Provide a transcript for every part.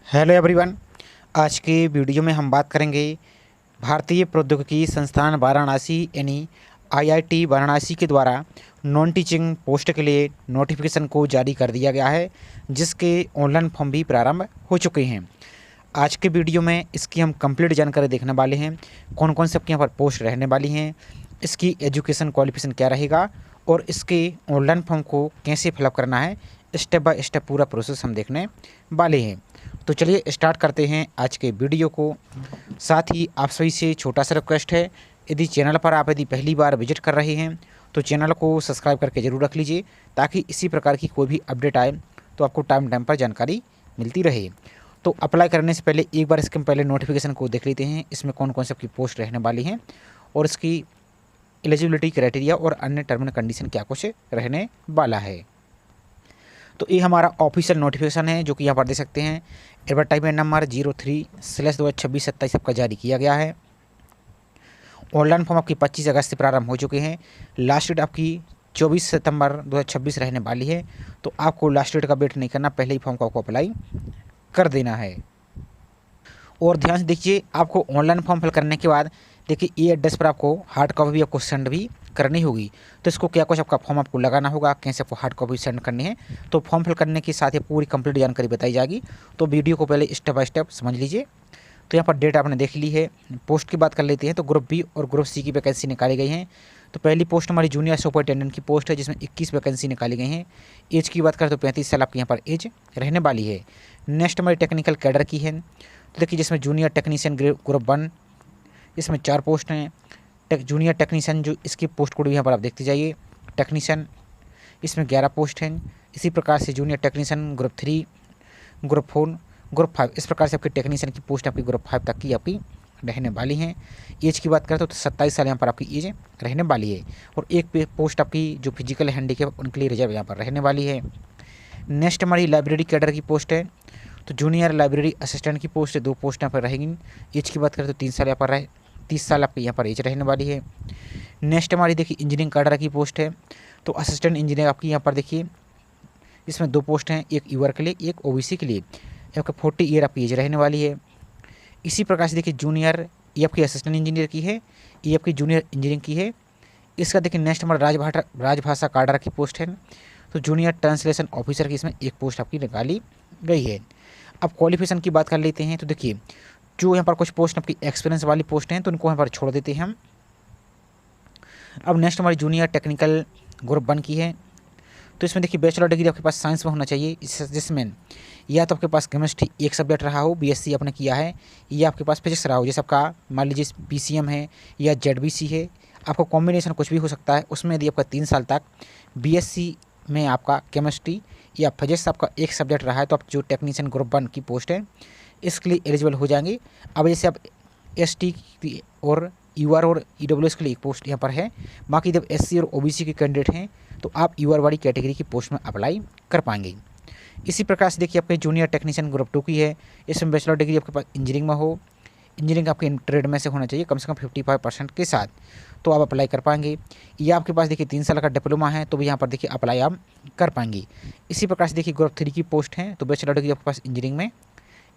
Hello everyone. आज के video में हम बात करेंगे भारतीय प्रौद्योगिकी संस्थान वाराणसी यानी आईआईटी वाराणसी के द्वारा नॉन टीचिंग पोस्ट के लिए नोटिफिकेशन को जारी कर दिया गया है, जिसके ऑनलाइन फॉर्म भी प्रारंभ हो चुके हैं। आज के वीडियो में इसकी हम कंप्लीट जानकारी देखने वाले हैं। कौन कौन से आपके यहाँ पर पोस्ट रहने वाली हैं, इसकी एजुकेशन क्वालिफिकेशन क्या रहेगा और इसके ऑनलाइन फॉर्म को कैसे फिलअप करना है, स्टेप बाय स्टेप पूरा प्रोसेस हम देखने वाले हैं। तो चलिए स्टार्ट करते हैं आज के वीडियो को। साथ ही आप सभी से छोटा सा रिक्वेस्ट है, यदि चैनल पर आप पहली बार विजिट कर रहे हैं तो चैनल को सब्सक्राइब करके ज़रूर रख लीजिए, ताकि इसी प्रकार की कोई भी अपडेट आए तो आपको टाइम टाइम पर जानकारी मिलती रहे। तो अप्लाई करने से पहले एक बार इसके पहले नोटिफिकेशन को देख लेते हैं, इसमें कौन कौन सी आपकी पोस्ट रहने वाली हैं और इसकी एलिजिबिलिटी क्राइटेरिया और अन्य टर्म एंड कंडीशन क्या कुछ रहने वाला है। तो ये हमारा ऑफिशियल नोटिफिकेशन है, जो कि यहाँ पर देख सकते हैं। एडवर्टाइजमेंट नंबर 03/2026-27 आपका जारी किया गया है। ऑनलाइन फॉर्म आपकी 25 अगस्त से प्रारंभ हो चुके हैं। लास्ट डेट आपकी 24 सितंबर 2026 रहने वाली है। तो आपको लास्ट डेट का वेट नहीं करना, पहले ही फॉर्म को आपको अप्लाई कर देना है। और ध्यान से देखिए, आपको ऑनलाइन फॉर्म फिल करने के बाद देखिए ये एड्रेस पर आपको हार्ड कॉपी भी आपको सेंड भी करनी होगी। तो इसको क्या कुछ आपका फॉर्म आपको लगाना होगा, कैसे आपको हार्ड कॉपी सेंड करनी है, तो फॉर्म फिल करने के साथ ही पूरी कंप्लीट जानकारी बताई जाएगी। तो वीडियो को पहले स्टेप बाय स्टेप समझ लीजिए। तो यहाँ पर डेट आपने देख ली है। पोस्ट की बात कर लेते हैं तो ग्रुप बी और ग्रुप सी की वैकेंसी निकाली गई हैं। तो पहली पोस्ट हमारी जूनियर सुपरिटेंडेंट की पोस्ट है, जिसमें 21 वैकेंसी निकाली गई हैं। एज की बात करें तो 35 साल आपकी यहाँ पर एज रहने वाली है। नेक्स्ट हमारी टेक्निकल कैडर की है। तो देखिए, जिसमें जूनियर टेक्नीशियन ग्रुप 1, इसमें 4 पोस्ट हैं। जूनियर टेक्नीशियन जो इसकी पोस्ट कोड भी यहाँ पर आप देखते जाइए, टेक्नीशियन इसमें 11 पोस्ट हैं। इसी प्रकार से junior technician group 3, group 4, group 5, इस प्रकार से आपकी टेक्नीशियन की पोस्ट आपकी ग्रुप 5 तक की आपकी रहने वाली हैं। एज की बात करें तो 27 साल यहाँ पर आपकी एज रहने वाली है। और एक पोस्ट आपकी जो फिजिकल हैंडीकैप उनके लिए रिजर्व यहाँ पर रहने वाली है। नेक्स्ट हमारी लाइब्रेरी कैडर की पोस्ट है। तो जूनियर लाइब्रेरी असिस्टेंट की पोस्ट 2 पोस्ट यहाँ पर रहेंगी। एज की बात करें तो 3 साल यहाँ पर रहे, 30 साल आपकी यहाँ पर एज रहने वाली है। नेक्स्ट हमारी देखिए इंजीनियरिंग कैडर की पोस्ट है। तो असिस्टेंट इंजीनियर आपकी यहाँ पर देखिए, इसमें 2 पोस्ट हैं, एक यूआर के लिए, एक ओबीसी के लिए। आपका 40 ईयर आपकी एज रहने वाली है। इसी प्रकार से देखिए जूनियर, ये आपकी असिस्टेंट इंजीनियर की है, ये आपकी जूनियर इंजीनियरिंग की है। इसका देखिए नेक्स्ट हमारा राजभाषा कैडर की पोस्ट है। तो जूनियर ट्रांसलेशन ऑफिसर की इसमें 1 पोस्ट आपकी निकाली गई है। अब क्वालिफिकेशन की बात कर लेते हैं। तो देखिए, जो यहाँ पर कुछ पोस्ट आपकी एक्सपीरियंस वाली पोस्ट हैं तो उनको यहाँ पर छोड़ देते हैं हम। अब नेक्स्ट हमारी जूनियर टेक्निकल ग्रुप 1 की है। तो इसमें देखिए बैचलर डिग्री आपके पास साइंस में होना चाहिए, जिसमें या तो आपके पास केमिस्ट्री एक सब्जेक्ट रहा हो, बीएससी आपने किया है, या आपके पास फिजिक्स रहा हो, जैसे आपका मान लीजिए पीसीएम है या जेडबीसी है। आपका कॉम्बिनेशन कुछ भी हो सकता है। उसमें यदि आपका 3 साल तक बीएससी में आपका केमिस्ट्री या फिजिक्स आपका एक सब्जेक्ट रहा है, तो आप जो टेक्नीशियन ग्रुप 1 की पोस्ट है इसके लिए एलिजिबल हो जाएंगे। अब जैसे आप एसटी और यूआर और ईडब्ल्यूएस के लिए एक पोस्ट यहाँ पर है, बाकी जब एससी और ओबीसी के कैंडिडेट हैं तो आप यूआर वाली कैटेगरी की पोस्ट में अप्लाई कर पाएंगे। इसी प्रकार से देखिए, आपके जूनियर टेक्नीशियन ग्रुप 2 की है। इसमें बैचलर डिग्री आपके पास इंजीनियरिंग में हो, इंजीनियरिंग आपके ट्रेड में से होना चाहिए कम से कम 55% के साथ, तो आप अप्लाई कर पाएंगे। या आपके पास देखिए 3 साल का डिप्लोमा है, तो भी यहाँ पर देखिए अप्लाई आप कर पाएंगे। इसी प्रकार से देखिए ग्रुप 3 की पोस्ट है। तो बैचलर डिग्री आपके पास इंजीनियरिंग में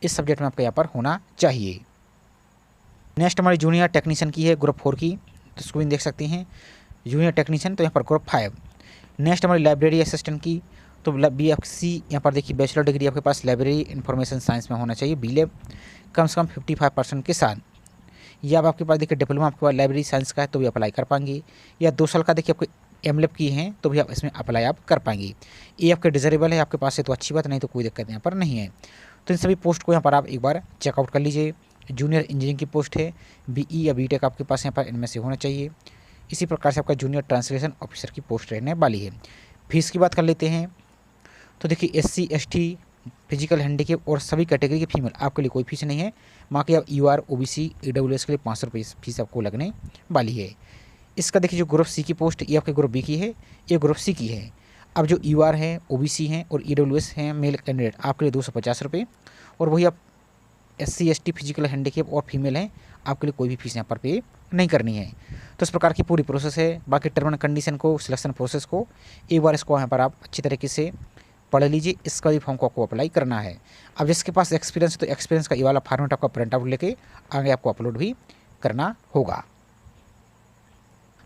इस सब्जेक्ट में आपका यहाँ पर होना चाहिए। नेक्स्ट हमारी जूनियर टेक्नीशियन की है ग्रुप 4 की, तो इसको भी देख सकते हैं जूनियर टेक्नीशियन, तो यहाँ पर ग्रुप 5। नेक्स्ट हमारी लाइब्रेरी असिस्टेंट की, तो BFC यहाँ पर देखिए बैचलर डिग्री आपके पास लाइब्रेरी इंफॉर्मेशन साइंस में होना चाहिए, बीलेब कम से कम 55% के साथ। या अब आपके पास देखिए डिप्लोमा आपके पास लाइब्रेरी साइंस का है तो भी अप्लाई कर पाएंगे। या 2 साल का देखिए आपको एमलेब की हैं तो भी आप इसमें अप्लाई आप कर पाएंगे। ये आपके डिजरेबल है आपके पास है तो अच्छी बात, नहीं तो कोई दिक्कत यहाँ पर नहीं है। तो इन सभी पोस्ट को यहाँ पर आप एक बार चेकआउट कर लीजिए। जूनियर इंजीनियरिंग की पोस्ट है, BE या BTech आपके पास यहाँ पर इनमें से होना चाहिए। इसी प्रकार से आपका जूनियर ट्रांसलेशन ऑफिसर की पोस्ट रहने वाली है। फीस की बात कर लेते हैं। तो देखिए SC ST फिजिकल हैंडीकैप और सभी कैटेगरी के फीमेल आपके लिए कोई फीस नहीं है। बाकी आप UR OBC EWS के लिए 500 रुपये फीस आपको लगने वाली है। इसका देखिए जो ग्रुप C की पोस्ट ये आपके ग्रुप B की है, ये ग्रुप C की है। अब जो UR है, OBC हैं और EWS हैं मेल कैंडिडेट आपके लिए 250 रुपये, और वही आप SC ST फिजिकल हैंडीकैप और फीमेल हैं आपके लिए कोई भी फीस यहाँ पर पे नहीं करनी है। तो इस प्रकार की पूरी प्रोसेस है। बाकी टर्म एंड कंडीशन को, सिलेक्शन प्रोसेस को एक बार इसको यहाँ पर आप अच्छी तरीके से पढ़ लीजिए, इसका भी फॉर्म को आपको अप्लाई करना है। अब जिसके पास एक्सपीरियंस है तो एक्सपीरियंस का ये वाला फॉर्मेट आपका प्रिंट आउट लेके आगे आपको अपलोड भी करना होगा।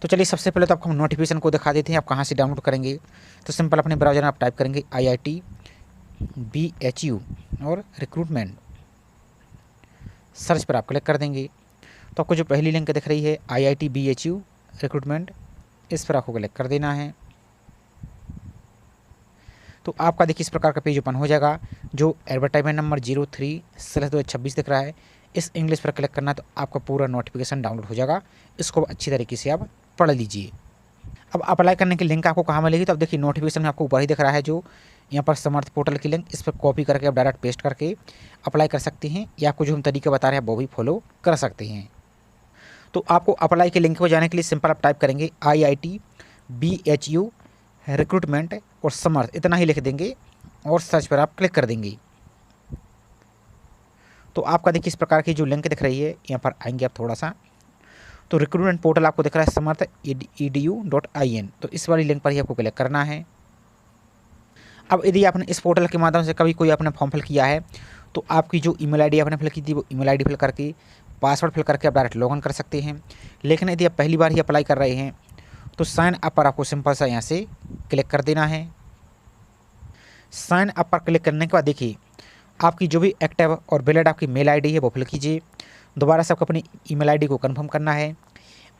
तो चलिए सबसे पहले तो आपको हम नोटिफिकेशन को दिखा देते हैं, आप कहाँ से डाउनलोड करेंगे। तो सिंपल अपने ब्राउजर में आप टाइप करेंगे IIT BHU और रिक्रूटमेंट, सर्च पर आप क्लिक कर देंगे तो आपको जो पहली लिंक दिख रही है IIT BHU रिक्रूटमेंट, इस पर आपको क्लिक कर देना है। तो आपका देखिए इस प्रकार का पेज ओपन हो जाएगा। जो एडवर्टाइजमेंट नंबर 03/2026 दिख रहा है, इस इंग्लिश पर क्लिक करना है तो आपका पूरा नोटिफिकेशन डाउनलोड हो जाएगा। इसको अच्छी तरीके से आप पढ़ लीजिए। अब अप्लाई करने की लिंक आपको कहाँ मिलेगी, तो अब देखिए नोटिफिकेशन में आपको ऊपर ही दिख रहा है जो यहाँ पर समर्थ पोर्टल की लिंक, इस पर कॉपी करके आप डायरेक्ट पेस्ट करके अप्लाई कर सकते हैं, या आपको जो हम तरीका बता रहे हैं वो भी फॉलो कर सकते हैं। तो आपको अप्लाई के लिंक पर जाने के लिए सिंपल आप टाइप करेंगे IIT BHU रिक्रूटमेंट और समर्थ, इतना ही लिख देंगे और सर्च पर आप क्लिक कर देंगे। तो आपका देखिए इस प्रकार की जो लिंक दिख रही है, यहाँ पर आएंगे आप थोड़ा सा, तो रिक्रूटमेंट पोर्टल आपको दिख रहा है समर्थ edu.in, तो इस वाली लिंक पर ही आपको क्लिक करना है। अब यदि आपने इस पोर्टल के माध्यम से कभी कोई आपने फॉर्म फिल किया है तो आपकी जो ईमेल आईडी आपने फिल की थी वो ईमेल आईडी फिल करके पासवर्ड फिल करके आप डायरेक्ट लॉगिन कर सकते हैं। लेकिन यदि आप पहली बार ही अप्लाई कर रहे हैं तो साइन अप पर आपको सिंपल सा यहाँ से क्लिक कर देना है। साइन अप पर क्लिक करने के बाद देखिए आपकी जो भी एक्टिव और वैलिड आपकी मेल आईडी है वो फिल कीजिए। दोबारा से आपको अपनी ईमेल आईडी को कंफर्म करना है।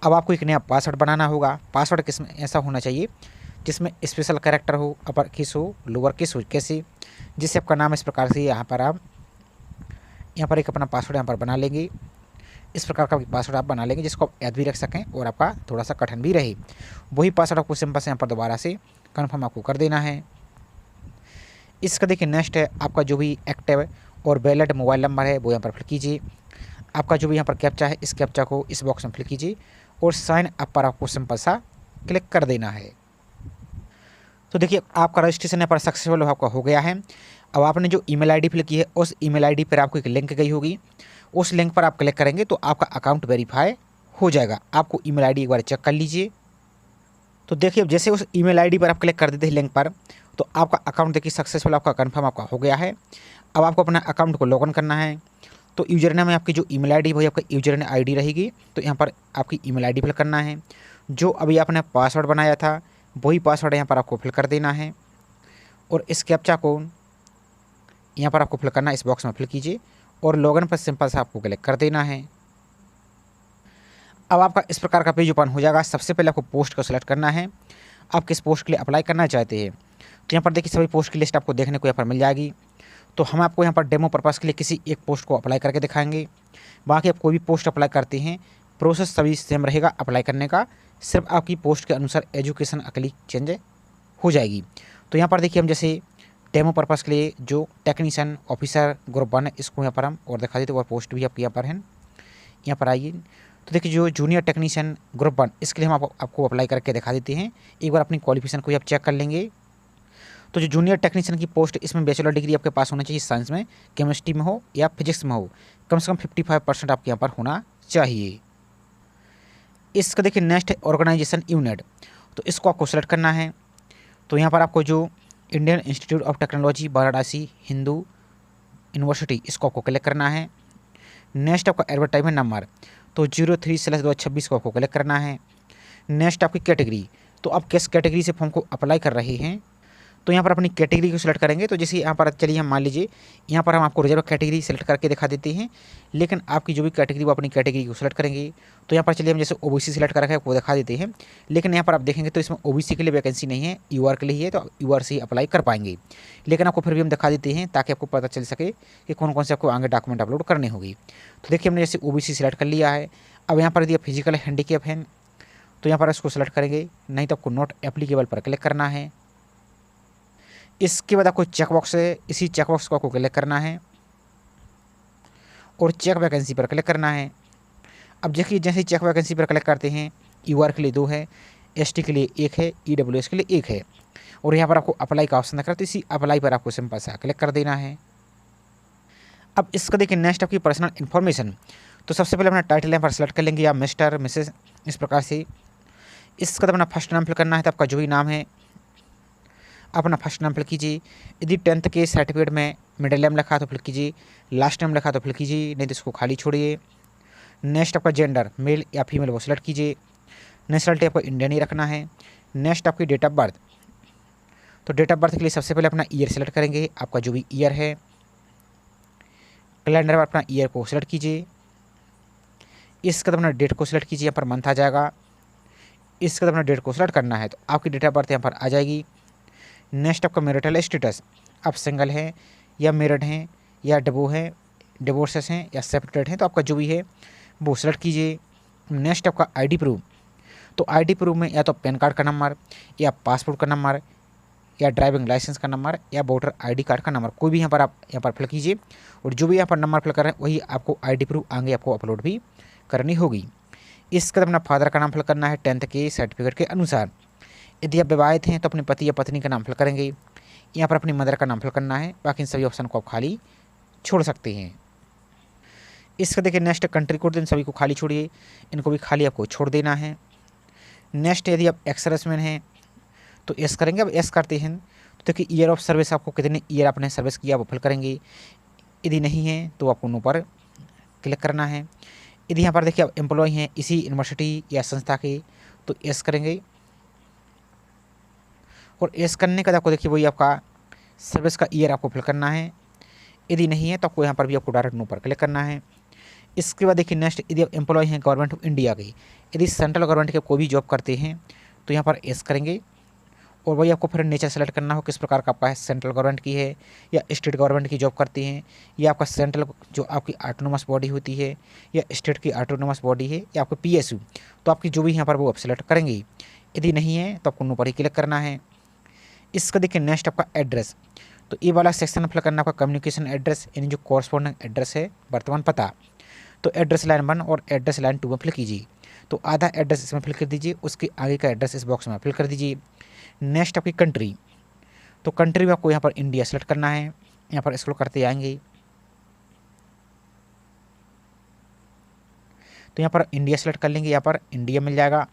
अब आपको एक नया पासवर्ड बनाना होगा। पासवर्ड किसमें ऐसा होना चाहिए जिसमें स्पेशल कैरेक्टर हो, अपर केस हो, लोअर केस हो, कैसे, जिससे आपका नाम इस प्रकार से यहाँ पर एक अपना पासवर्ड यहाँ पर बना लेंगे। इस प्रकार का पासवर्ड आप बना लेंगे जिसको आप याद भी रख सकें और आपका थोड़ा सा कठिन भी रहे। वही पासवर्ड आपको सिंपल से यहाँ पर दोबारा से कन्फर्म आपको कर देना है। इसका देखिए नेक्स्ट है आपका जो भी एक्टिव और वैलिड मोबाइल नंबर है वो यहाँ पर फिल कीजिए। आपका जो भी यहाँ पर कैप्चा है इस कैप्चा को इस बॉक्स में फिल कीजिए और साइन अप पर आपको सिंपल सा क्लिक कर देना है। तो देखिए आपका रजिस्ट्रेशन यहाँ पर सक्सेसफुल आपका हो गया है। अब आपने जो ईमेल आईडी फिल की है उस ईमेल आईडी पर आपको एक लिंक गई होगी, उस लिंक पर आप क्लिक करेंगे तो आपका अकाउंट वेरीफाई हो जाएगा। आपको ईमेल आईडी एक बार चेक कर लीजिए। तो देखिए अब जैसे उस ईमेल आईडी पर आप क्लिक कर देते हैं लिंक पर, तो आपका अकाउंट देखिए सक्सेसफुल आपका कन्फर्म आपका हो गया है। अब आपको अपना अकाउंट को लॉगिन करना है। तो यूजर नेम में आपकी जो ईमेल आईडी वही आपका यूजर नेम आईडी रहेगी। तो यहाँ पर आपकी ईमेल आईडी फिल करना है। जो अभी आपने पासवर्ड बनाया था वही पासवर्ड यहाँ पर आपको फिल कर देना है और इस कैप्चा को यहाँ पर आपको फिल करना है, इस बॉक्स में फिल कीजिए और लॉगिन पर सिंपल सा आपको क्लिक कर देना है। अब आपका इस प्रकार का पेज ओपन हो जाएगा। सबसे पहले आपको पोस्ट को सिलेक्ट करना है, आप किस पोस्ट के लिए अप्लाई करना चाहते हैं। तो यहाँ पर देखिए सभी पोस्ट की लिस्ट आपको देखने को यहाँ पर मिल जाएगी। तो हम आपको यहाँ पर डेमो पर्पज़ के लिए किसी एक पोस्ट को अप्लाई करके दिखाएंगे। बाकी आप कोई भी पोस्ट अप्लाई करते हैं प्रोसेस सभी सेम रहेगा अप्लाई करने का, सिर्फ आपकी पोस्ट के अनुसार एजुकेशन अकली चेंज हो जाएगी। तो यहाँ पर देखिए हम जैसे डेमो पर्पज़ के लिए जो टेक्नीशियन ऑफिसर ग्रुप 1 है इसको यहाँ पर हम और दिखा देते, और पोस्ट भी आपके यहाँ पर हैं। यहाँ पर आइए तो देखिए जो जूनियर टेक्नीशियन ग्रुप 1 इसके लिए हम आपको अप्लाई करके दिखा देते हैं। एक बार अपनी क्वालिफिकेशन को आप चेक कर लेंगे। तो जो जूनियर टेक्नीशियन की पोस्ट इसमें बैचलर डिग्री आपके पास होना चाहिए, साइंस में, केमिस्ट्री में हो या फिजिक्स में हो, कम से कम 55% आपके यहाँ पर होना चाहिए। इसका देखिए नेक्स्ट है ऑर्गेनाइजेशन यूनिट, तो इसको आपको सेलेक्ट करना है। तो यहाँ पर आपको जो Indian institute of technology Varanasi Hindu university इसको आपको क्लिक करना है। नेक्स्ट आपका एडवर्टाइजमेंट नंबर, तो 03/2026 को आपको क्लिक करना है। नेक्स्ट आपकी कैटेगरी, तो आप किस कैटेगरी से फॉर्म को अप्लाई कर रहे हैं, तो यहाँ पर अपनी कैटेगरी को सिलेक्ट करेंगे। तो जैसे यहाँ पर चलिए हम मान लीजिए यहाँ पर हम आपको रिजर्व कैटेगरी सेलेक्ट करके दिखा देते हैं, लेकिन आपकी जो भी कैटेगरी वो अपनी कैटेगरी को सिलेक्ट करेंगे। तो यहाँ पर चलिए हम जैसे ओबीसी सेलेक्ट करके वो दिखा देते हैं, लेकिन यहाँ पर आप देखेंगे तो इसमें ओबीसी के लिए वैकेंसी नहीं है, यूआर के लिए है, तो यूआर से ही अप्लाई कर पाएंगे। लेकिन आपको फिर भी हम दिखा देते हैं ताकि आपको पता चल सके कि कौन कौन से आपको आगे डॉक्यूमेंट अपलोड करने होगी। तो देखिए हमने जैसे ओबीसी सेलेक्ट कर लिया है। अब यहाँ पर यदि फिजिकल हैंडीकैप है तो यहाँ पर इसको सेलेक्ट करेंगे, नहीं तो आपको नॉट एप्लीकेबल पर क्लिक करना है। इसके बाद आपको चेकबॉक्स है, इसी चेकबॉक्स को आपको क्लिक करना है और चेक वैकेंसी पर क्लिक करना है। अब देखिए जैसे ही चेक वैकेंसी पर क्लिक करते हैं, यूआर के लिए 2 है, एसटी के लिए 1 है, ईडब्ल्यूएस के लिए 1 है, और यहाँ पर आपको अप्लाई का ऑप्शन दिख रहा है, तो इसी अप्लाई पर आपको सिंपल सा क्लिक कर देना है। अब इसका देखिए नेक्स्ट आपकी पर्सनल इन्फॉर्मेशन, तो सबसे पहले अपना टाइटल यहाँ पर सेलेक्ट कर लेंगे, या मिस्टर मिसेस इस प्रकार से। इसका तो अपना फर्स्ट नाम फिल करना है, तो आपका जो भी नाम है अपना फर्स्ट नाम फिल कीजिए। यदि 10th के सर्टिफिकेट में मिडिल नेम लिखा तो फिल कीजिए, लास्ट नेम लिखा तो फिल कीजिए, नहीं तो इसको खाली छोड़िए। नेक्स्ट आपका जेंडर मेल या फीमेल वो सिलेक्ट कीजिए। नेशनलिटी आपको इंडियन ही रखना है। नेक्स्ट आपकी डेट ऑफ बर्थ, तो डेट ऑफ बर्थ के लिए सबसे पहले अपना ईयर सेलेक्ट करेंगे, आपका जो भी ईयर है। कैलेंडर में अपना ईयर को सिलेक्ट कीजिए। इसके बाद अपना डेट को सिलेक्ट कीजिए, यहाँ पर मंथ आ जाएगा। इसके बाद अपना डेट को सिलेक्ट करना है तो आपकी डेट ऑफ बर्थ यहाँ पर आ जाएगी। नेक्स्ट आपका मैरिटल स्टेटस, आप सिंगल हैं या मैरिड हैं या डिवोर्सेस हैं या सेपरेटेड हैं, तो आपका जो भी है वो सेलेक्ट कीजिए। नेक्स्ट आपका आईडी प्रूफ, तो आईडी प्रूफ में या तो पैन कार्ड का नंबर या पासपोर्ट का नंबर या ड्राइविंग लाइसेंस का नंबर या वोटर आईडी कार्ड का नंबर, कोई भी यहाँ पर आप यहाँ पर फिल कीजिए। और जो भी यहाँ पर नंबर फिल कर रहे हैं वही आपको आईडी प्रूफ आगे आपको अपलोड भी करनी होगी। इसके बाद अपना फादर का नाम फिल करना है 10th के सर्टिफिकेट के अनुसार। यदि आप विवाहित हैं तो अपने पति या पत्नी का नाम फिल करेंगे। यहाँ पर अपनी मदर का नाम फिल करना है, बाकी इन सभी ऑप्शन को आप खाली छोड़ सकते हैं। इसका देखिए नेक्स्ट कंट्री कोड, इन सभी को खाली छोड़िए, इनको भी खाली आपको छोड़ देना है। नेक्स्ट यदि आप एक्स सर्विसमैन हैं तो एस करेंगे। अब एस करते हैं तो देखिए ईयर ऑफ सर्विस, आपको कितने ईयर आपने सर्विस किया वो फिल करेंगे। यदि नहीं है तो आपको नो पर क्लिक करना है। यदि यहाँ पर देखिए आप एम्प्लॉय हैं इसी यूनिवर्सिटी या संस्था के तो एस करेंगे। और एस करने के बाद आपको देखिए वही आपका सर्विस का ईयर आपको फिल करना है। यदि नहीं है तो आपको यहाँ पर भी आपको डायरेक्ट नो पर क्लिक करना है। इसके बाद देखिए नेक्स्ट यदि आप एम्प्लॉय हैं गवर्नमेंट ऑफ इंडिया के, यदि सेंट्रल गवर्नमेंट के कोई भी जॉब करते हैं तो यहाँ पर एस करेंगे। और वही आपको फिर नेचर सेलेक्ट करना हो किस प्रकार का आपका है, सेंट्रल गवर्नमेंट की है या स्टेट गवर्नमेंट की जॉब करती हैं, या आपका सेंट्रल जो आपकी ऑटोनोमस बॉडी होती है या स्टेट की ऑटोनोमस बॉडी है या आपको पीएसयू, तो आपकी जो भी यहाँ पर वो आप सेलेक्ट करेंगे। यदि नहीं है तो आपको नो पर ही क्लिक करना है। इसका देखिए नेक्स्ट आपका एड्रेस, तो ये वाला सेक्शन फिल करना आपका कम्युनिकेशन एड्रेस, यानी जो कॉरस्पॉन्डिंग एड्रेस है वर्तमान पता, तो एड्रेस लाइन 1 और एड्रेस लाइन 2 में फिल कीजिए। तो आधा एड्रेस इसमें फिल कर दीजिए, उसके आगे का एड्रेस इस बॉक्स में फिल कर दीजिए। नेक्स्ट आपकी कंट्री, तो कंट्री में आपको यहाँ पर इंडिया सेलेक्ट करना है। यहाँ पर स्क्रॉल करते आएंगे तो यहाँ पर इंडिया सेलेक्ट कर लेंगे, यहाँ पर इंडिया मिल जाएगा।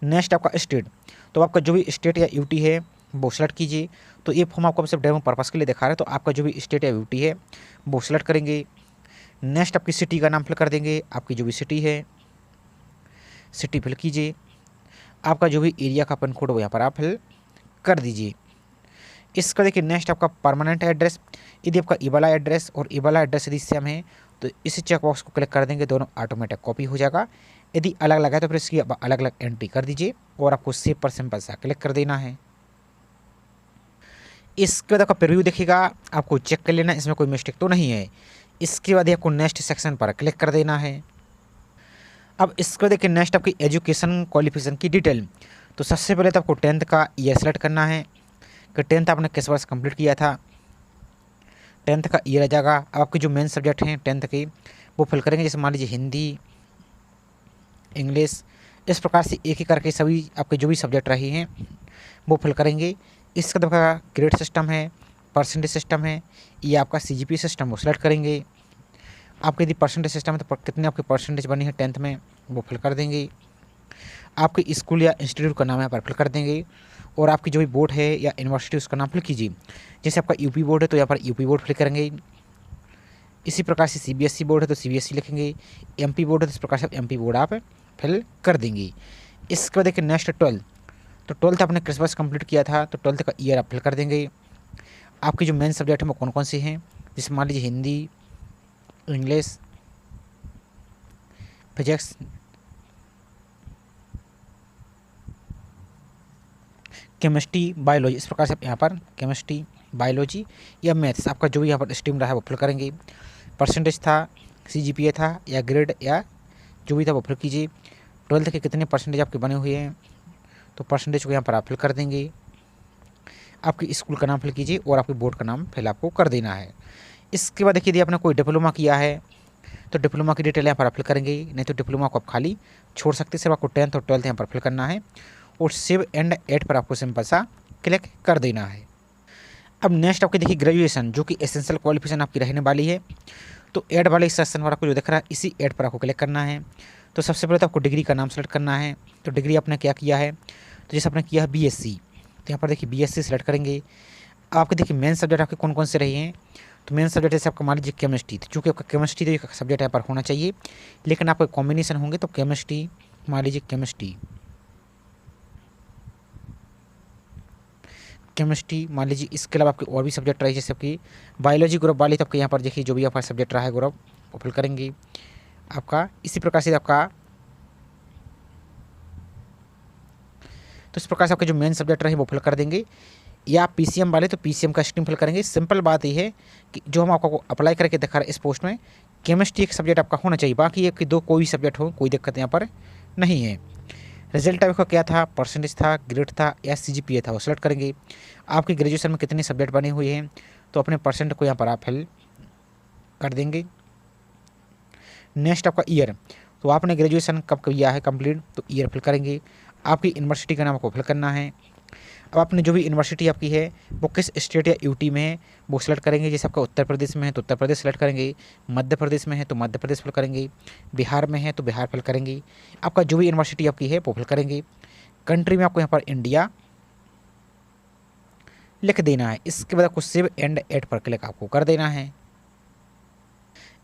नेक्स्ट आपका स्टेट, तो आपका जो भी स्टेट या यूटी है वो सेलेक्ट कीजिए। तो ये फॉर्म आपको सिर्फ डेमो पर्पज़ के लिए दिखा रहा है, तो आपका जो भी स्टेट या यूटी है वो सेलेक्ट करेंगे। नेक्स्ट आपकी सिटी का नाम फिल कर देंगे, आपकी जो भी सिटी है सिटी फिल कीजिए। आपका जो भी एरिया का पिन कोड वो यहाँ पर आप फिल कर दीजिए। इसका देखिए नेक्स्ट आपका परमानेंट एड्रेस, यदि आपका ई वाला एड्रेस और ई वाला एड्रेस यदि सेम है तो इसी चेक बॉक्स को क्लिक कर देंगे, दोनों ऑटोमेटिक कॉपी हो जाएगा। यदि अलग अलग है तो फिर इसकी अलग अलग एंट्री कर दीजिए और आपको सेव पर सिंपल सा क्लिक कर देना है। इसके बाद आपका प्रीव्यू देखिएगा, आपको चेक कर लेना इसमें कोई मिस्टेक तो नहीं है। इसके बाद आपको नेक्स्ट सेक्शन पर क्लिक कर देना है। अब इसको देखिए नेक्स्ट आपकी एजुकेशन क्वालिफिकेशन की डिटेल, तो सबसे पहले तो आपको 10th का ईयर सेलेक्ट करना है कि 10th आपने किस वर्ष कंप्लीट किया था, 10th का ईयर आ जाएगा। अब आपके जो मेन सब्जेक्ट हैं 10th के वो फिल करेंगे, जैसे मान लीजिए हिंदी, इंग्लिश, इस प्रकार से एक एक करके सभी आपके जो भी सब्जेक्ट रहे हैं वो फिल करेंगे। इसका तो आपका ग्रेड सिस्टम है, परसेंटेज सिस्टम है या आपका सीजीपी सिस्टम वो सेलेक्ट करेंगे। आपके यदि परसेंटेज सिस्टम है तो कितने आपके परसेंटेज बनी है 10th में वो फिल कर देंगे। आपके स्कूल या इंस्टीट्यूट का नाम यहाँ पर फिल कर देंगे। और आपकी जो भी बोर्ड है या यूनिवर्सिटी उसका नाम फिल कीजिए। जैसे आपका यूपी बोर्ड है तो यहाँ पर यूपी बोर्ड फिल करेंगे। इसी प्रकार से सीबीएसई बोर्ड है तो सीबीएसई लिखेंगे। एमपी बोर्ड है तो इस प्रकार से एमपी बोर्ड आप फिल कर देंगे। इसके बाद देखिए नेक्स्ट 12th, तो 12th आपने किस वर्ष कंप्लीट किया था तो 12th का ईयर आप फिल कर देंगे। आपके जो मेन सब्जेक्ट हैं वो कौन कौन से हैं, जैसे मान लीजिए Hindi, English, physics, chemistry, biology, इस प्रकार से आप यहाँ पर केमिस्ट्री, बायोलॉजी या मैथ्स आपका जो भी यहाँ पर स्ट्रीम रहा है वो फिल करेंगे। परसेंटेज था, सीजीपीए था या ग्रेड या जो भी था वो फिल कीजिए। 12th के कितने परसेंटेज आपके बने हुए हैं तो परसेंटेज को यहाँ पर आप फिल कर देंगे। आपके स्कूल का नाम फिल कीजिए और आपके बोर्ड का नाम फिल आपको कर देना है। इसके बाद देखिए यदि आपने कोई डिप्लोमा किया है तो डिप्लोमा की डिटेल यहाँ पर आप फिल करेंगे, नहीं तो डिप्लोमा को आप खाली छोड़ सकते हैं। सिर्फ आपको 10th और 12th यहाँ पर फिल करना है और सेव एंड एड पर आपको सिंपल सा क्लिक कर देना है। अब नेक्स्ट आपकी देखिए ग्रेजुएशन, जो कि एसेंशियल क्वालिफिकेशन आपकी रहने वाली है, तो ऐड वाले सेक्शन पर आपको जो दिख रहा है इसी ऐड पर आपको क्लिक करना है। तो सबसे पहले तो आपको डिग्री का नाम सेलेक्ट करना है, तो डिग्री आपने क्या किया है, तो जैसे आपने किया है बीएससी, तो यहाँ पर देखिए बीएससी सेलेक्ट करेंगे। आपके देखिए मेन सब्जेक्ट आपके कौन कौन से रहे हैं, तो मेन सब्जेक्ट जैसे आपका मान लीजिए केमिस्ट्री, तो चूँकि आपका केमिस्ट्री तो एक सब्जेक्ट यहाँ पर होना चाहिए, लेकिन आपके कॉम्बिनेशन होंगे तो केमिस्ट्री, मान लीजिए केमिस्ट्री मान लीजिए। इसके अलावा आपके और भी सब्जेक्ट रहे, जैसे आपकी बायोलॉजी ग्रुप वाले, तो आपके यहाँ पर देखिए जो भी आपका सब्जेक्ट रहा है ग्रुप वो फिल करेंगे आपका। इसी प्रकार से आपका, तो इस प्रकार से आपके जो मेन सब्जेक्ट रहे वो फिल कर देंगे। या आप पीसीएम वाले तो पीसीएम का स्ट्रीम फिल करेंगे। सिंपल बात ये है कि जो हम आपको अप्लाई करके दिखा रहे हैं इस पोस्ट में, केमिस्ट्री एक सब्जेक्ट आपका होना चाहिए, बाकी एक दो कोई भी सब्जेक्ट हो, कोई दिक्कत यहाँ पर नहीं है। रिजल्ट आपका क्या था, परसेंटेज था, ग्रेड था या सीजीपीए था, वो सेलेक्ट करेंगे। आपकी ग्रेजुएशन में कितने सब्जेक्ट बने हुए हैं, तो अपने परसेंट को यहाँ पर आप फिल कर देंगे। नेक्स्ट आपका ईयर, तो आपने ग्रेजुएशन कब किया है कंप्लीट, तो ईयर फिल करेंगे। आपकी यूनिवर्सिटी का नाम आपको फिल करना है। अब आपने जो भी यूनिवर्सिटी आपकी है वो किस स्टेट या यूटी में है वो सिलेक्ट करेंगे। जैसे आपका उत्तर प्रदेश में है तो उत्तर प्रदेश सेलेक्ट करेंगे, मध्य प्रदेश में है तो मध्य प्रदेश फिल करेंगे, बिहार में है तो बिहार फिल करेंगे। आपका जो भी यूनिवर्सिटी आपकी है वो फिल करेंगे। कंट्री में आपको यहाँ पर इंडिया लिख देना है। इसके बाद आपको सेव एंड एड पर क्लिक आपको कर देना है।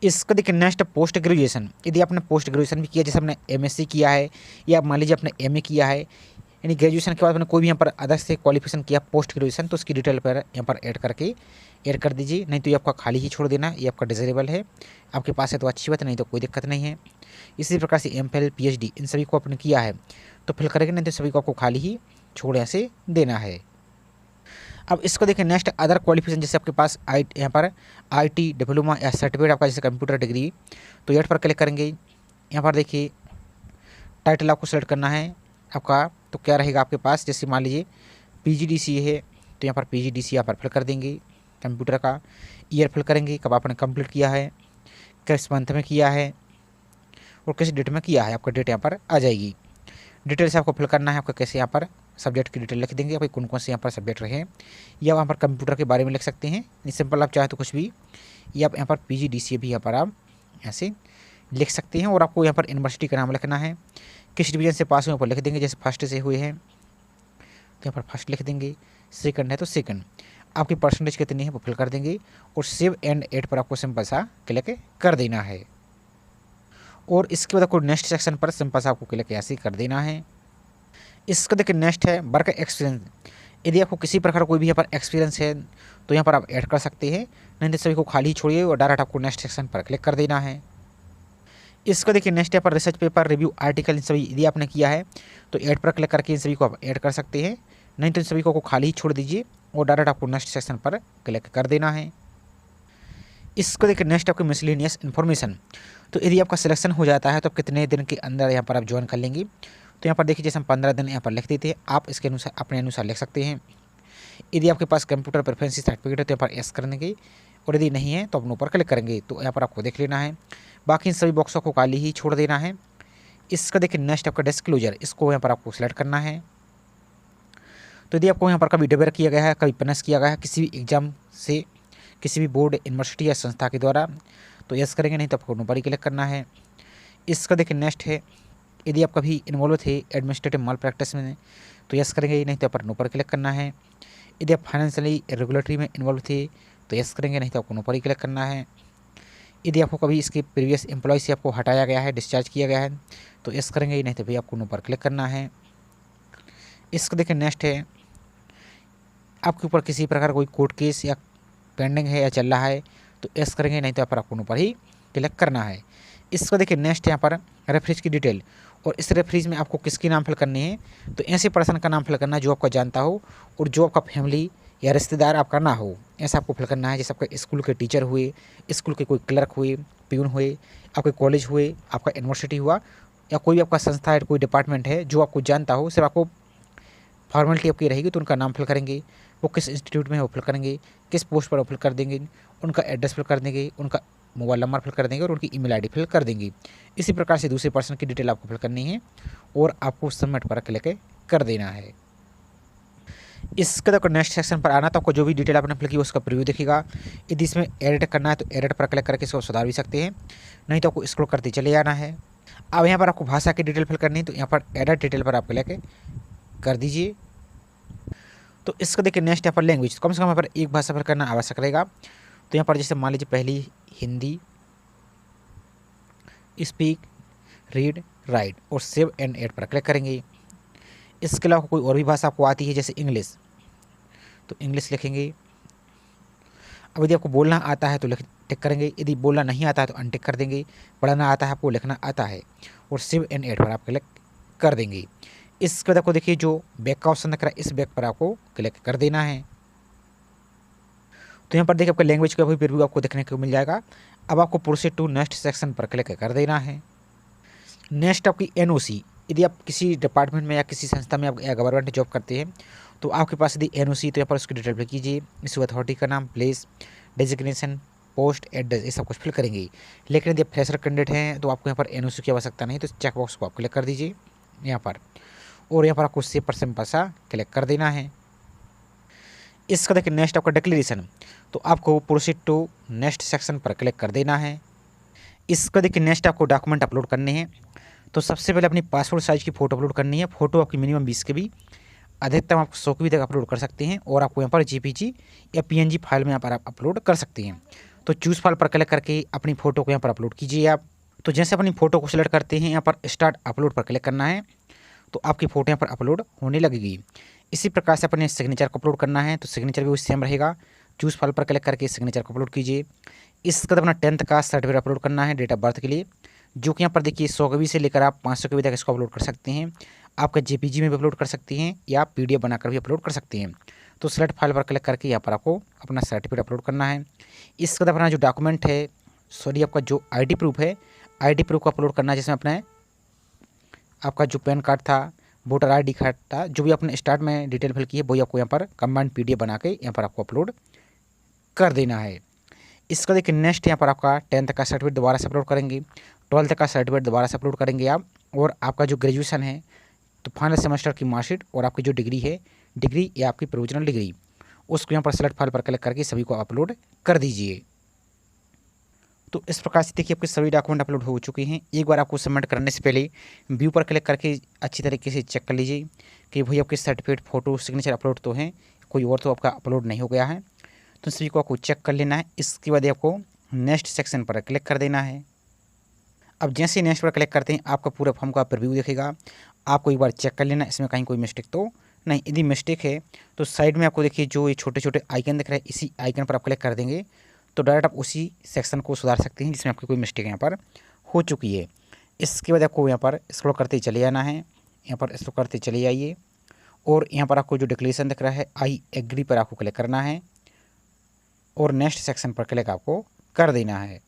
इसका देखिए नेक्स्ट पोस्ट ग्रेजुएशन, यदि आपने पोस्ट ग्रेजुएशन भी किया, जैसे आपने एमएससी किया है या मान लीजिए आपने एमए किया है, यानी ग्रेजुएशन के बाद आपने कोई भी यहाँ पर अदर से क्वालिफिकेशन किया पोस्ट ग्रेजुएशन, तो उसकी डिटेल पर यहाँ पर ऐड कर दीजिए। नहीं तो ये आपका खाली ही छोड़ देना, ये आपका डिसेबल है। आपके पास है तो अच्छी बात, नहीं तो कोई दिक्कत नहीं है। इसी प्रकार से एमफिल पीएचडी इन सभी को आपने किया है तो फिल करेंगे, नहीं तो सभी को आपको खाली ही छोड़ यहाँ से देना है। अब इसको देखिए नेक्स्ट अदर क्वालिफिकेशन, जैसे आपके पास यहाँ पर आईटी डिप्लोमा या सर्टिफिकेट आपका जैसे कंप्यूटर डिग्री, तो एड पर क्लिक करेंगे। यहाँ पर देखिए टाइटल आपको सेलेक्ट करना है आपका, तो क्या रहेगा आपके पास, जैसे मान लीजिए पीजीडीसी है तो यहाँ पर पीजीडीसी यहाँ पर फिल कर देंगे। कंप्यूटर का ईयर फिल करेंगे, कब आपने कंप्लीट किया है, किस मंथ में किया है और किस डेट में किया है, आपका डेट यहाँ पर आ जाएगी। डिटेल से आपको फिल करना है आपका, कैसे यहाँ पर सब्जेक्ट की डिटेल लिख देंगे, भाई कौन कौन से यहाँ पर सब्जेक्ट रहे, या वहाँ पर कंप्यूटर के बारे में लिख सकते हैं, सिंपल आप चाहे तो कुछ भी, या आप यहाँ पर पीजीडीसी भी यहाँ पर आप ऐसे लिख सकते हैं। और आपको यहाँ पर यूनिवर्सिटी का नाम लिखना है, किस डिवीजन से पास हुए ऊपर लिख देंगे, जैसे फर्स्ट से हुए हैं तो यहाँ पर फर्स्ट लिख देंगे, सेकंड है तो सेकंड, आपकी परसेंटेज कितनी है वो फिल कर देंगे। और सेव एंड एड पर आपको सिंपल सा क्लिक कर देना है। और इसके बाद आपको नेक्स्ट सेक्शन पर सिंपल सा आपको क्लिक ऐसे कर देना है। इसका देखिए नेक्स्ट है वर्क एक्सपीरियंस, यदि आपको किसी प्रकार कोई भी यहाँ पर एक्सपीरियंस है तो यहाँ पर आप ऐड कर सकते हैं, नहीं तो सभी को खाली छोड़िए और डायरेक्ट आपको नेक्स्ट सेक्शन पर क्लिक कर देना है। इसका देखिए नेक्स्ट यहाँ पर रिसर्च पेपर, रिव्यू आर्टिकल, इन सभी यदि आपने किया है तो ऐड पर क्लिक करके इन सभी को आप ऐड कर सकते हैं, नहीं तो इन सभी को खाली ही छोड़ दीजिए और डायरेक्ट आपको नेक्स्ट सेक्शन पर क्लिक कर देना है। इसको देखिए नेक्स्ट आपकी मिसलेनियस इन्फॉर्मेशन, तो यदि आपका सिलेक्शन हो जाता है तो कितने दिन के अंदर यहाँ पर आप ज्वाइन कर लेंगे, तो यहाँ पर देखिए जैसे हम 15 दिन यहाँ पर लिख देते हैं, आप इसके अनुसार अपने अनुसार लिख सकते हैं। यदि आपके पास कंप्यूटर प्रेफरेंसी सर्टिफिकेट है तो यहाँ पर एस कर देंगे, और यदि नहीं है तो अपने ऊपर क्लिक करेंगे, तो यहाँ पर आपको देख लेना है। बाकी इन सभी बॉक्सों को खाली ही छोड़ देना है। इसका देखिए नेक्स्ट आपका डिस्क्लोजर, इसको यहाँ पर आपको सिलेक्ट करना है। तो यदि आपको यहाँ पर कभी डिबेयर किया गया है, कभी पनस किया गया है किसी भी एग्जाम से, किसी भी बोर्ड यूनिवर्सिटी या संस्था के द्वारा, तो यस करेंगे, नहीं तो आपको नो पर ही क्लिक करना है। इसका देखिए नेक्स्ट है, यदि आप कभी इन्वॉल्व थे एडमिनिस्ट्रेटिव माल प्रैक्टिस में तो यस करेंगे, नहीं तो आप नो पर क्लिक करना है। यदि आप फाइनेंशियली रेगुलेटरी में इन्वॉल्व थे तो यस करेंगे, नहीं तो आपको नो पर ही क्लिक करना है। यदि आपको कभी इसके प्रीवियस एम्प्लॉय से आपको हटाया गया है, डिस्चार्ज किया गया है तो यस करेंगे, नहीं तो भाई आपको नो पर क्लिक करना है। इसका देखिए नेक्स्ट है, आपके ऊपर किसी प्रकार कोई कोर्ट केस या पेंडिंग है या चल रहा है तो यस करेंगे, नहीं तो यहाँ पर आपको ऊपर ही क्लिक करना है। इसको देखिए नेक्स्ट यहाँ पर रेफरेंस की डिटेल, और इस रेफरेंस में आपको किसकी नाम फिल करनी है, तो ऐसे पर्सन का नाम फिल करना है जो आपका जानता हो और जो आपका फैमिली या रिश्तेदार आपका ना हो, ऐसा आपको फिल करना है। जैसे आपके स्कूल के टीचर हुए, स्कूल के कोई क्लर्क हुए, प्यून हुए, आपके कॉलेज हुए, आपका यूनिवर्सिटी हुआ, या कोई भी आपका संस्था है, कोई डिपार्टमेंट है जो आपको जानता हो, सिर्फ आपको फॉर्मेलिटी आपकी रहेगी तो उनका नाम फिल करेंगे, वो किस इंस्टीट्यूट में वो फिल करेंगे, किस पोस्ट पर वो फिल कर देंगे, उनका एड्रेस फिल कर देंगे, उनका मोबाइल नंबर फिल कर देंगे और उनकी ईमेल आईडी फिल कर देंगे। इसी प्रकार से दूसरे पर्सन की डिटेल आपको फिल करनी है और आपको सबमिट पर क्लिक कर देना है। इसके बाद नेक्स्ट सेक्शन पर आना, तो आपको जो भी डिटेल आपने फिल की उसका प्रीव्यू दिखेगा। यदि इसमें एडिट करना है तो एडिट पर क्लिक करके इसको सुधार भी सकते हैं, नहीं तो आपको स्क्रॉल करते चले जाना है। अब यहाँ पर आपको भाषा की डिटेल फिल करनी है तो यहाँ पर एडिट डिटेल पर आप क्लिक कर दीजिए। तो इसका देखिए नेक्स्ट यहाँ पर लैंग्वेज, तो कम से कम यहाँ पर एक भाषा पर करना आवश्यक रहेगा। तो यहाँ पर जैसे मान लीजिए पहली हिंदी, स्पीक, रीड, राइट और सेव एंड ऐड पर क्लिक करेंगे। इसके अलावा कोई और भी भाषा आपको आती है जैसे इंग्लिश, तो इंग्लिश लिखेंगे। अब यदि आपको बोलना आता है तो टिक करेंगे, यदि बोलना नहीं आता है तो अनटिक कर देंगे। पढ़ना आता है आपको, लिखना आता है, और सेव एंड ऐड पर आप क्लिक कर देंगे। इसके बाद आपको देखिए जो बैक का ऑप्शन दिख रहा है, इस बैक पर आपको क्लिक कर देना है। तो यहाँ पर देखिए आपका लैंग्वेज का भी प्रीव्यू आपको देखने को मिल जाएगा। अब आपको प्रोसीड टू नेक्स्ट सेक्शन पर क्लिक कर देना है। नेक्स्ट आपकी एनओसी, यदि आप किसी डिपार्टमेंट में या किसी संस्था में आप या गवर्नमेंट जॉब करते हैं तो आपके पास यदि एनओसी, तो यहाँ पर उसकी डिटेल फिल कीजिए। इस अथॉरिटी का नाम, प्लेस, डेजिग्नेशन, पोस्ट, एड्रेस, ये सब कुछ फिल करेंगे। लेकिन यदि आप फ्रेशर कैंडिडेट हैं तो आपको यहाँ पर एनओसी की आवश्यकता नहीं, तो चेक बॉक्स को आप क्लिक कर दीजिए यहाँ पर, और यहाँ पर आपको सेव पर सिंपल सा क्लिक कर देना है। इसका देखिए नेक्स्ट आपका डिक्लेरेशन, तो आपको प्रोसीड टू नेक्स्ट सेक्शन पर क्लिक कर देना है। इसका देखिए नेक्स्ट आपको डॉक्यूमेंट अपलोड करने हैं। तो सबसे पहले अपनी पासपोर्ट साइज़ की फ़ोटो अपलोड करनी है। फ़ोटो आपकी मिनिमम 20 KB, अधिकतम आप 100 KB तक अपलोड कर सकते हैं, और आपको यहाँ पर JPG या PNG फाइल में यहाँ पर आप अपलोड कर सकते हैं। तो चूज़ फाइल पर क्लिक करके अपनी फ़ोटो को यहाँ पर अपलोड कीजिए आप। तो जैसे अपनी फ़ोटो को सिलेक्ट करते हैं, यहाँ पर स्टार्ट अपलोड पर क्लिक करना है, तो आपकी फ़ोटो यहाँ पर अपलोड होने लगेगी। इसी प्रकार से अपने सिग्नेचर को अपलोड करना है, तो सिग्नेचर भी सेम रहेगा। चूज़ फाइल पर क्लिक करके सिग्नेचर को अपलोड कीजिए। इसके बाद अपना 10th का सर्टिफिकेट अपलोड करना है डेट ऑफ बर्थ के लिए, जो कि यहाँ पर देखिए 100 KB से लेकर आप 500 KB तक इसको अपलोड कर सकते हैं। आपका JPG में भी अपलोड कर सकते हैं या PDF बनाकर भी अपलोड कर सकते हैं। तो सेलेक्ट फाइल पर क्लिक करके यहाँ पर आपको अपना सर्टिफिकेट अपलोड करना है। इसके बाद अपना जो डॉक्यूमेंट है, सॉरी आपका जो ID प्रूफ है, ID प्रूफ को अपलोड करना है, जिसमें अपना आपका जो पैन कार्ड था, वोटर ID कार्ड था, जो भी आपने स्टार्ट में डिटेल फिल की है वही आपको यहाँ पर कंबाइंड PDF बना के यहाँ पर आपको अपलोड कर देना है। इसका देखिए नेक्स्ट यहाँ पर आपका 10th का सर्टिफिकेट दोबारा से अपलोड करेंगे, 12th का सर्टिफिकेट दोबारा से अपलोड करेंगे आप, और आपका जो ग्रेजुएशन है तो फाइनल सेमेस्टर की मार्कशीट, और आपकी जो डिग्री है, डिग्री या आपकी प्रोविजनल डिग्री, उसको यहाँ पर सेलेक्ट फाइल पर क्लिक करके सभी को अपलोड कर दीजिए। तो इस प्रकार से देखिए आपके सभी डॉक्यूमेंट अपलोड हो चुके हैं। एक बार आपको सबमिट करने से पहले व्यू पर क्लिक करके अच्छी तरीके से चेक कर लीजिए कि भाई आपके सर्टिफिकेट, फ़ोटो, सिग्नेचर अपलोड तो हैं, कोई और तो आपका अपलोड नहीं हो गया है। तो सभी को आपको चेक कर लेना है। इसके बाद आपको नेक्स्ट सेक्शन पर क्लिक कर देना है। अब जैसे नेक्स्ट पर क्लिक करते हैं आपका पूरा फॉर्म का प्रीव्यू दिखेगा। आपको एक बार चेक कर लेना इसमें कहीं कोई मिस्टेक तो नहीं। यदि मिस्टेक है तो साइड में आपको देखिए जो ये छोटे छोटे आइकन दिख रहे हैं, इसी आइकन पर आप क्लिक कर देंगे तो डायरेक्ट आप उसी सेक्शन को सुधार सकते हैं जिसमें आपकी कोई मिस्टेक यहाँ पर हो चुकी है। इसके बाद आपको यहाँ पर स्क्रॉल करते चले जाना है, यहाँ पर स्क्रॉल करते चले जाइए, और यहाँ पर आपको जो डिक्लेरेशन दिख रहा है आई एग्री पर आपको क्लिक करना है, और नेक्स्ट सेक्शन पर क्लिक आपको कर देना है।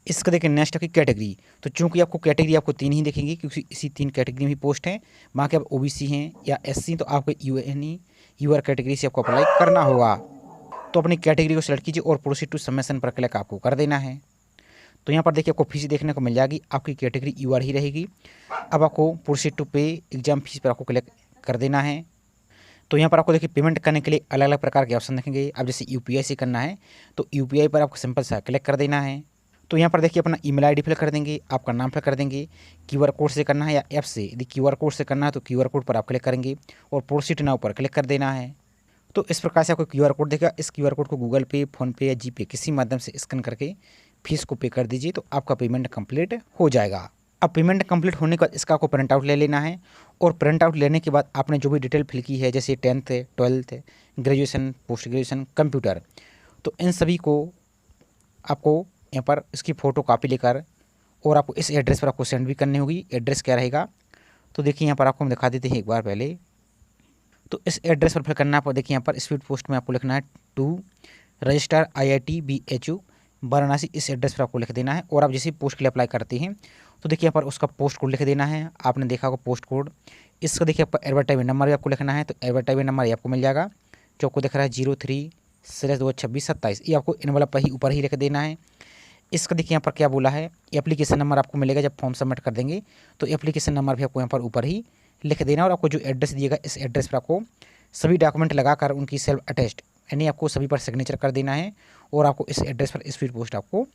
इसका देखिए नेक्स्ट आपकी कैटेगरी, तो चूंकि आपको कैटेगरी आपको 3 ही दिखेंगी क्योंकि इसी 3 कैटेगरी में ही पोस्ट हैं। वहाँ के आप OBC हैं या SC, तो आपको UNE यूआर कैटेगरी से आपको अप्लाई करना होगा। तो अपनी कैटेगरी को सिलेक्ट कीजिए और प्रोसीड टू सबमिशन पर क्लिक आपको कर देना है। तो यहाँ पर देखिए आपको फीस देखने को मिल जाएगी, आपकी कैटेगरी UR ही रहेगी। अब आपको प्रोसीड टू पे एग्जाम फीस पर आपको क्लिक कर देना है। तो यहाँ पर आपको देखिए पेमेंट करने के लिए अलग अलग प्रकार के ऑप्शन दिखेंगे। अब जैसे UPI से करना है तो UPI पर आपको सिंपल सा क्लिक कर देना है। तो यहाँ पर देखिए अपना ईमेल ID फिल कर देंगे, आपका नाम फिल कर देंगे। QR कोड से करना है या ऐप से, यदि QR कोड से करना है तो QR कोड पर आप क्लिक करेंगे और प्रोसीड नाउ पर क्लिक कर देना है। तो इस प्रकार से आपको QR कोड देगा। इस QR कोड को गूगल पे, फ़ोनपे या GPay किसी माध्यम से स्कैन करके फीस को पे कर दीजिए, तो आपका पेमेंट कंप्लीट हो जाएगा। अब पेमेंट कंप्लीट होने के बाद इसका आपको प्रिंट आउट ले लेना है, और प्रिंट आउट लेने के बाद आपने जो भी डिटेल फिल की है जैसे 10th, 12th, graduation, post graduation, computer, तो इन सभी को आपको यहाँ पर इसकी फ़ोटो कॉपी लेकर और आपको इस एड्रेस पर आपको सेंड भी करनी होगी। एड्रेस क्या रहेगा तो देखिए यहाँ पर आपको हम दिखा देते हैं एक बार पहले। तो इस एड्रेस पर फिर करना है आपको, देखिए यहाँ पर स्पीड पोस्ट में आपको लिखना है to register IIT BHU Varanasi, इस एड्रेस पर आपको लिख देना है। और आप जैसे पोस्ट के लिए अप्लाई करते हैं तो देखिए यहाँ पर उसका पोस्ट कोड लिख देना है। आपने देखा होगा पोस्ट कोड। इसका देखिए आपका एडवर्टाइजमेंट नंबर भी आपको लिखना है, तो एडवर्टाइजमेंट नंबर ये आपको मिल जाएगा जो आपको दिख रहा है 03/2026-27, ये आपको इनवलप पर ही ऊपर ही लिख देना है। इसका देखिए यहाँ पर क्या बोला है, एप्लीकेशन नंबर आपको मिलेगा जब फॉर्म सबमिट कर देंगे, तो एप्लीकेशन नंबर भी आपको यहाँ पर ऊपर ही लिख देना। और आपको जो एड्रेस दिएगा इस एड्रेस पर आपको सभी डॉक्यूमेंट लगाकर उनकी सेल्फ अटेस्ट यानी आपको सभी पर सिग्नेचर कर देना है, और आपको इस एड्रेस पर स्पीड पोस्ट आपको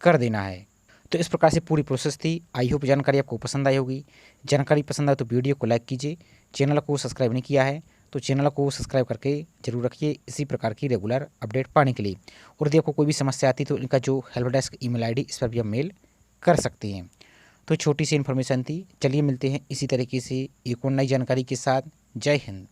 कर देना है। तो इस प्रकार से पूरी प्रोसेस थी। आई होप जानकारी आपको पसंद आई होगी। जानकारी पसंद आए तो वीडियो को लाइक कीजिए, चैनल को सब्सक्राइब नहीं किया है तो चैनल को सब्सक्राइब करके जरूर रखिए इसी प्रकार की रेगुलर अपडेट पाने के लिए। और यदि आपको कोई भी समस्या आती तो इनका जो हेल्प डेस्क ईमेल आईडी, इस पर भी आप मेल कर सकते हैं। तो छोटी सी इन्फॉर्मेशन थी, चलिए मिलते हैं इसी तरीके से एक और नई जानकारी के साथ। जय हिंद।